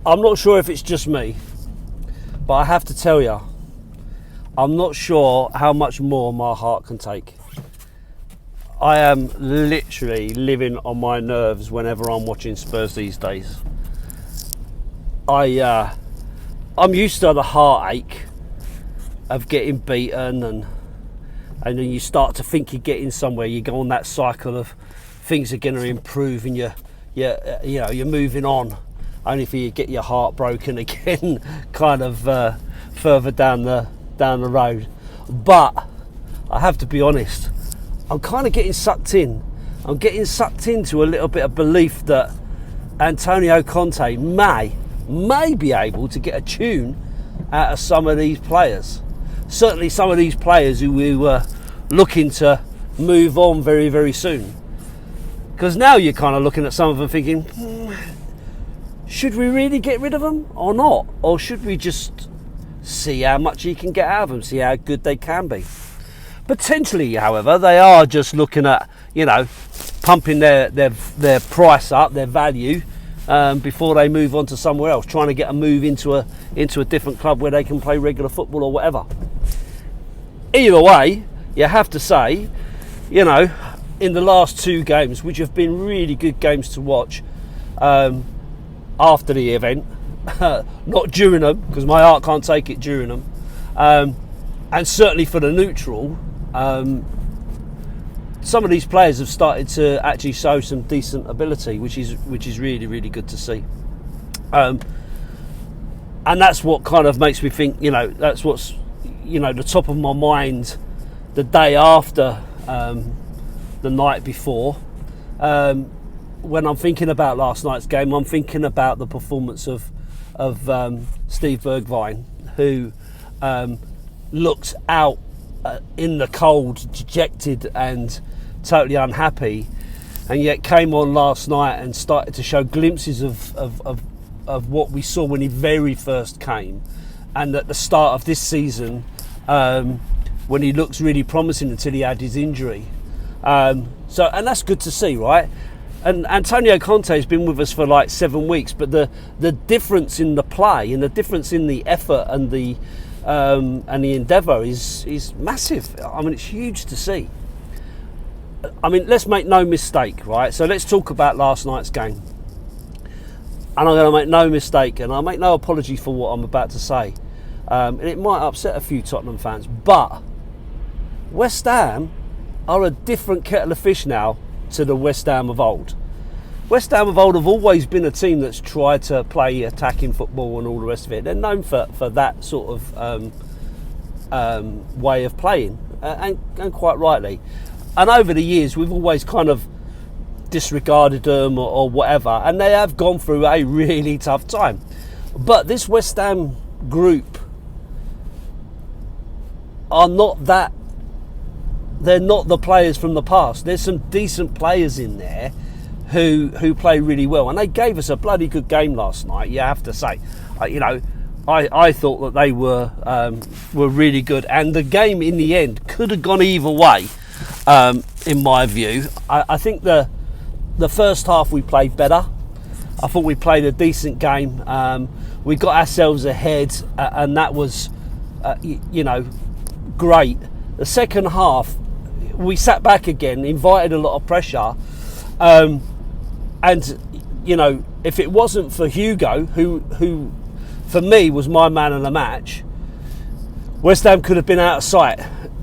I'm not sure if it's just me, but I have to tell you, I'm not sure how much more my heart can take. I am literally living on my nerves whenever I'm watching Spurs these days. I'm used to the heartache of getting beaten, and then you start to think you're getting somewhere. You go on that cycle of things are going to improve, and you're moving on, only for you to get your heart broken again, kind of further down the road. But I have to be honest, I'm kind of getting sucked in. I'm getting sucked into a little bit of belief that Antonio Conte may be able to get a tune out of some of these players. Certainly some of these players who we were looking to move on very, very soon. Because now you're kind of looking at some of them thinking, should we really get rid of them or not? Or should we just see how much he can get out of them, see how good they can be? Potentially, however, they are just looking at, pumping their price up, their value, before they move on to somewhere else, trying to get a move into a different club where they can play regular football or whatever. Either way, you have to say, in the last two games, which have been really good games to watch, after the event, not during them, because my heart can't take it during them, and certainly for the neutral, some of these players have started to actually show some decent ability, which is really, really good to see. And that's what kind of makes me think, that's what's, the top of my mind the day after the night before. When I'm thinking about last night's game, I'm thinking about the performance of Steve Bergwijn, who looked out in the cold, dejected and totally unhappy, and yet came on last night and started to show glimpses of what we saw when he very first came, and at the start of this season, when he looks really promising until he had his injury. And that's good to see, right? And Antonio Conte has been with us for like 7 weeks, but the difference in the play and the difference in the effort and the endeavour is massive. I mean, it's huge to see. I mean, let's make no mistake, right? So let's talk about last night's game. And I'm going to make no mistake, and I'll make no apology for what I'm about to say. And it might upset a few Tottenham fans, but West Ham are a different kettle of fish now to the West Ham of old. West Ham of old have always been a team that's tried to play attacking football and all the rest of it. They're known for that sort of way of playing, and quite rightly. And over the years, we've always kind of disregarded them or whatever, and they have gone through a really tough time. But this West Ham group are not that. They're not the players from the past. There's some decent players in there who play really well, and they gave us a bloody good game last night, you have to say. I thought that they were really good, and the game in the end could have gone either way, in my view. I think the first half we played better. I thought we played a decent game. We got ourselves ahead, and that was great. The second half, we sat back again, invited a lot of pressure, and if it wasn't for Hugo, who for me was my man of the match, West Ham could have been out of sight.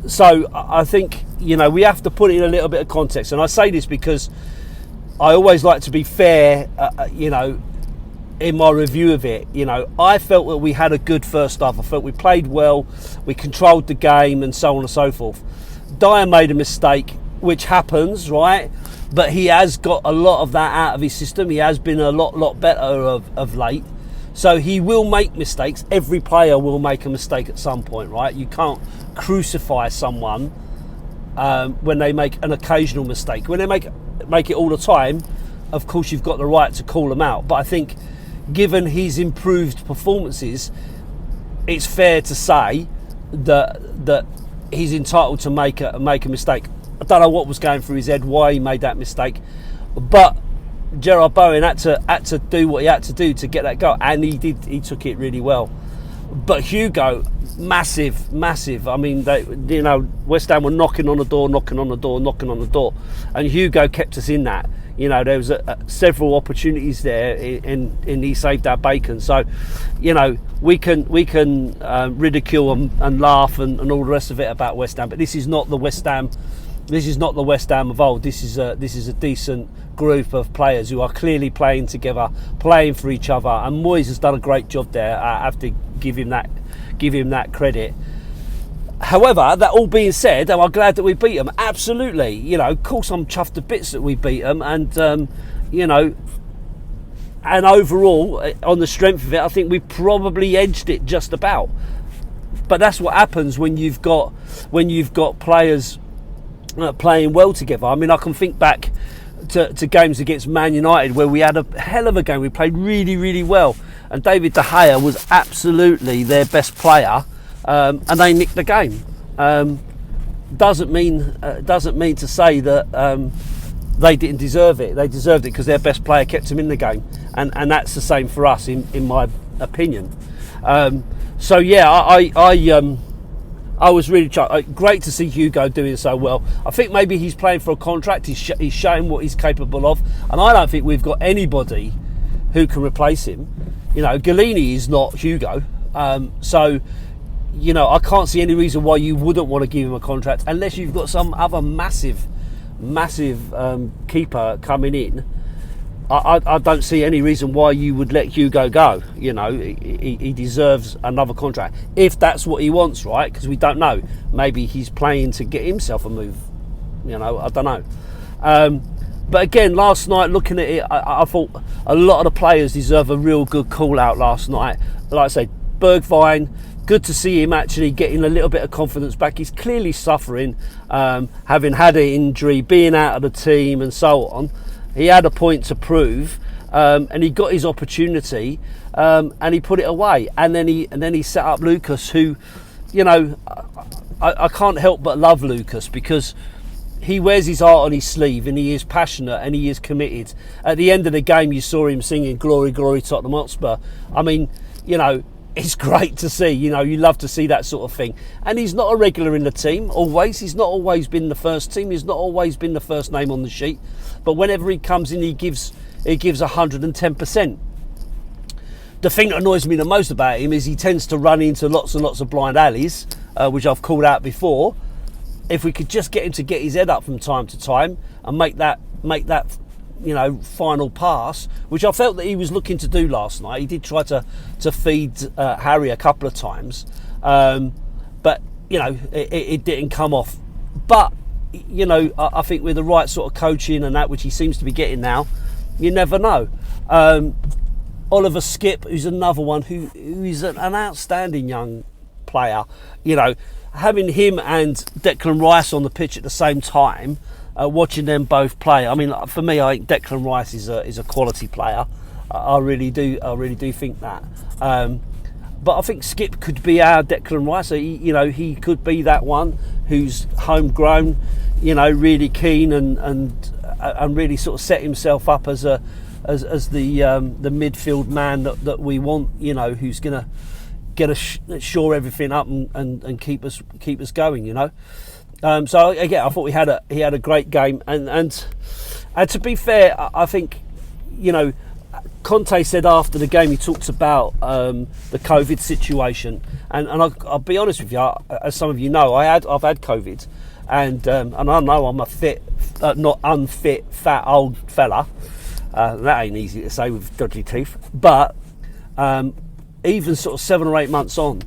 So I think we have to put it in a little bit of context, and I say this because I always like to be fair, in my review of it. I felt that we had a good first half. I felt we played well, we controlled the game, and so on and so forth. Dyer made a mistake, which happens, right? But he has got a lot of that out of his system. He has been a lot better of late. So he will make mistakes. Every player will make a mistake at some point, right? You can't crucify someone when they make an occasional mistake. When they make it all the time, of course you've got the right to call them out. But I think given his improved performances, it's fair to say that he's entitled to make a mistake. I don't know what was going through his head, why he made that mistake, but Gerard Bowen had to do what he had to do to get that goal, and he did. He took it really well. But Hugo, massive. I mean, West Ham were knocking on the door, and Hugo kept us in that. There was several opportunities there, and he saved our bacon. So, we can ridicule and laugh and all the rest of it about West Ham, but this is not the West Ham. This is not the West Ham of old. This is a decent group of players who are clearly playing together, playing for each other. And Moyes has done a great job there. I have to give him that credit. However, that all being said, am I glad that we beat them? Absolutely. Of course, I'm chuffed to bits that we beat them, and and overall, on the strength of it, I think we probably edged it just about. But that's what happens when you've got players playing well together. I mean, I can think back to games against Man United where we had a hell of a game. We played really, really well, and David De Gea was absolutely their best player, and they nicked the game. Doesn't mean to say that they didn't deserve it. They deserved it because their best player kept them in the game, and that's the same for us, in my opinion. So yeah, I was really great to see Hugo doing so well. I think maybe he's playing for a contract. He's showing what he's capable of, and I don't think we've got anybody who can replace him. Galini is not Hugo, so I can't see any reason why you wouldn't want to give him a contract unless you've got some other massive keeper coming in. I don't see any reason why you would let Hugo go. He deserves another contract if that's what he wants, right? Because we don't know. Maybe he's playing to get himself a move. I don't know. But again, last night, looking at it, I thought a lot of the players deserve a real good call out last night. Like I said, Bergwijn, good to see him actually getting a little bit of confidence back. He's clearly suffering, having had an injury, being out of the team and so on. He had a point to prove, and he got his opportunity, and he put it away. And then he set up Lucas, who, I can't help but love Lucas because he wears his heart on his sleeve, and he is passionate and he is committed. At the end of the game, you saw him singing "Glory, Glory, Tottenham Hotspur." I mean, it's great to see. You love to see that sort of thing. And he's not a regular in the team always. He's not always been the first team. He's not always been the first name on the sheet. But whenever he comes in, he gives 110%. The thing that annoys me the most about him is he tends to run into lots and lots of blind alleys, which I've called out before. If we could just get him to get his head up from time to time and make that final pass, which I felt that he was looking to do last night. He did try to feed Harry a couple of times, but it didn't come off. But I think with the right sort of coaching and that, which he seems to be getting now, you never know. Oliver Skipp, who's another one who is an outstanding young player. Having him and Declan Rice on the pitch at the same time, watching them both play. I mean, for me, I think Declan Rice is a quality player. I really do think that. But I think Skipp could be our Declan Rice. So he could be that one who's homegrown, really keen and really sort of set himself up as the midfield man that we want. Who's gonna shore everything up and keep us going. So again, I thought he had a great game, and to be fair, I think Conte said after the game, he talked about the COVID situation, and I'll be honest with you, as some of you know, I've had COVID, and I know I'm a fit, not unfit, fat old fella. That ain't easy to say with dodgy teeth, but even sort of 7 or 8 months on,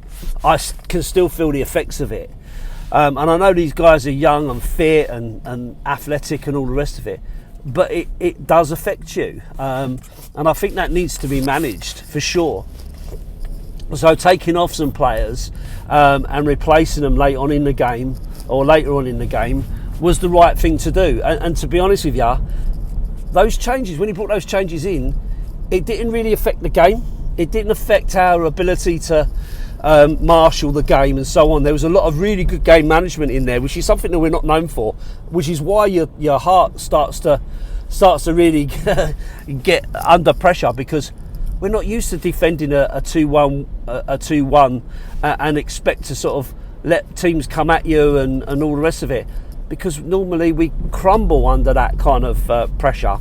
I can still feel the effects of it. And I know these guys are young and fit and athletic and all the rest of it, but it does affect you. And I think that needs to be managed for sure. So taking off some players and replacing them later on in the game was the right thing to do. And to be honest with you, those changes, when he brought those changes in, it didn't really affect the game. It didn't affect our ability to marshal the game and so on. There was a lot of really good game management in there, which is something that we're not known for, which is why your heart starts to starts to really get under pressure, because we're not used to defending a 2-1 and expect to sort of let teams come at you and all the rest of it, because normally we crumble under that kind of pressure.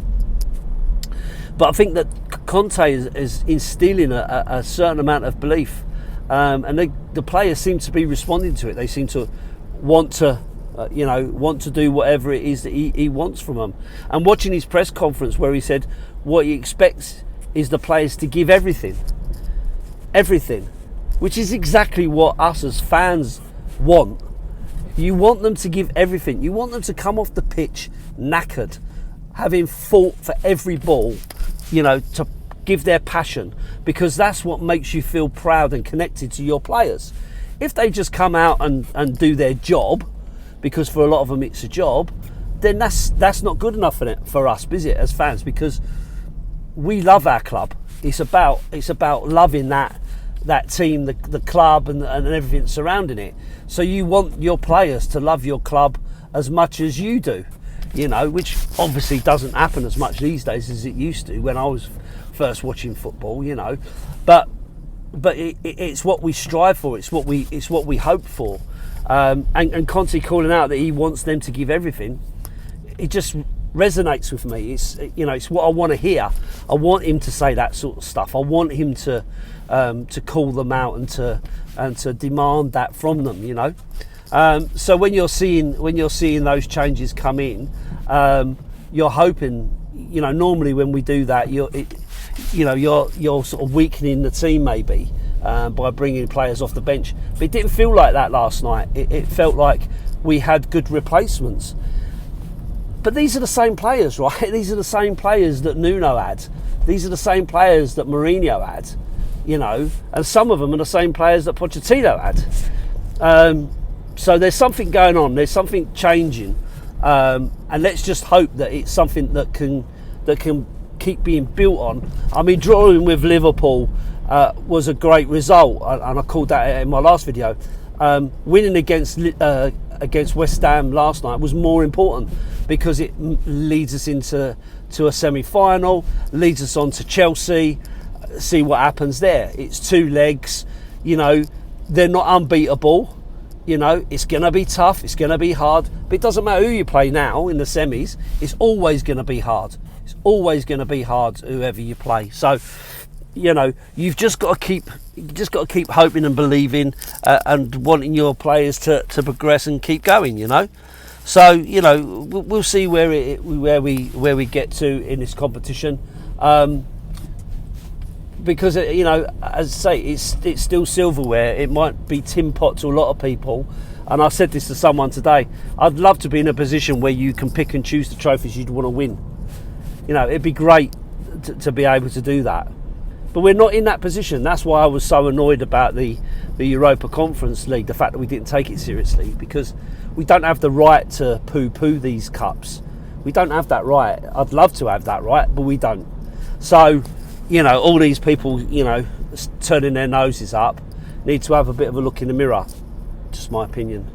But I think that Conte is instilling a certain amount of belief, and the players seem to be responding to it. They seem to want to do whatever it is that he wants from them. And watching his press conference where he said what he expects is the players to give everything, which is exactly what us as fans want. You want them to give everything. You want them to come off the pitch knackered, having fought for every ball, to give their passion, because that's what makes you feel proud and connected to your players. If they just come out and do their job, because for a lot of them it's a job, then that's not good enough for us, is it, as fans? Because we love our club. It's about loving that team, the club, and everything surrounding it. So you want your players to love your club as much as you do, which obviously doesn't happen as much these days as it used to when I was first watching football, But it's what we strive for. It's what we hope for. And Conte calling out that he wants them to give everything, it just resonates with me. It's what I want to hear. I want him to say that sort of stuff. I want him to call them out and to demand that from them. So when you're seeing those changes come in, you're hoping. Normally when we do that, you're sort of weakening the team maybe. By bringing players off the bench. But it didn't feel like that last night. It felt like we had good replacements. But these are the same players, right? These are the same players that Nuno had. These are the same players that Mourinho had, and some of them are the same players that Pochettino had. So there's something going on. There's something changing. And let's just hope that it's something that can keep being built on. I mean, drawing with Liverpool was a great result, and I called that in my last video. Winning against West Ham last night was more important, because it leads us into a semi-final, leads us on to Chelsea. See what happens there. It's two legs, they're not unbeatable. It's going to be tough, it's going to be hard, but it doesn't matter who you play now in the semis. It's always going to be hard. It's always going to be hard, whoever you play. So you've just got to keep hoping and believing and wanting your players to progress and keep going. So we'll see where we get to in this competition, because as I say, it's still silverware. It might be tin pot to a lot of people, and I said this to someone today. I'd love to be in a position where you can pick and choose the trophies you'd want to win. It'd be great to be able to do that. But we're not in that position. That's why I was so annoyed about the Europa Conference League, the fact that we didn't take it seriously, because we don't have the right to poo-poo these cups. We don't have that right. I'd love to have that right, but we don't. So, all these people, turning their noses up, need to have a bit of a look in the mirror. Just my opinion.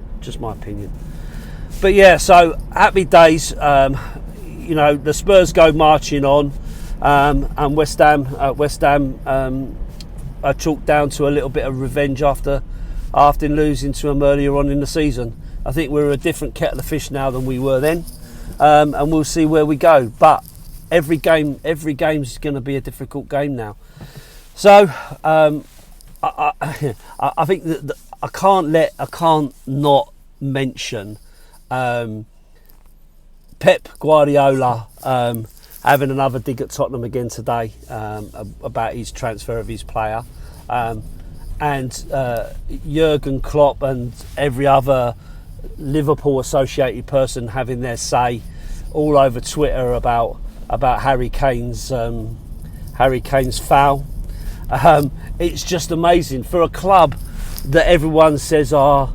But yeah, so happy days. The Spurs go marching on. And West Ham are chalked down to a little bit of revenge after losing to them earlier on in the season. I think we're a different kettle of fish now than we were then, and we'll see where we go. But every game's going to be a difficult game now. So I think that I can't not mention Pep Guardiola. Having another dig at Tottenham again today about his transfer of his player, and Jurgen Klopp and every other Liverpool associated person having their say all over Twitter about Harry Kane's foul. It's just amazing for a club that everyone says are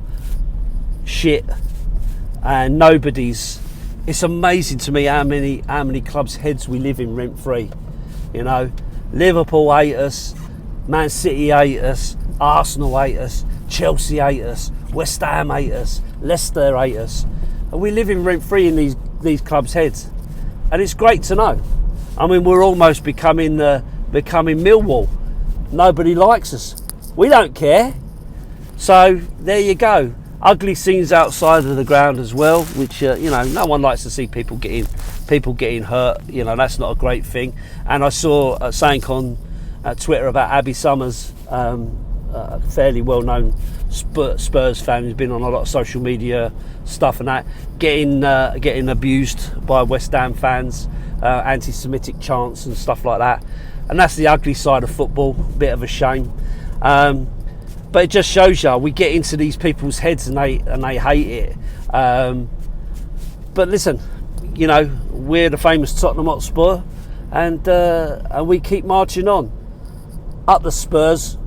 shit and nobody's. It's amazing to me how many clubs' heads we live in rent free. Liverpool hate us, Man City hate us, Arsenal hate us, Chelsea hate us, West Ham hate us, Leicester hate us, and we live in rent free in these clubs' heads. and it's great to know. I mean, we're almost becoming Millwall. Nobody likes us. We don't care. So there you go. Ugly scenes outside of the ground as well, which no one likes to see people getting hurt. That's not a great thing. And I saw something on Twitter about Abby Summers, a fairly well-known Spurs fan who's been on a lot of social media stuff and that, getting abused by West Ham fans, anti-Semitic chants and stuff like that. And that's the ugly side of football. Bit of a shame. But it just shows you, we get into these people's heads and they hate it. But listen, we're the famous Tottenham Hotspur, and we keep marching on. Up the Spurs.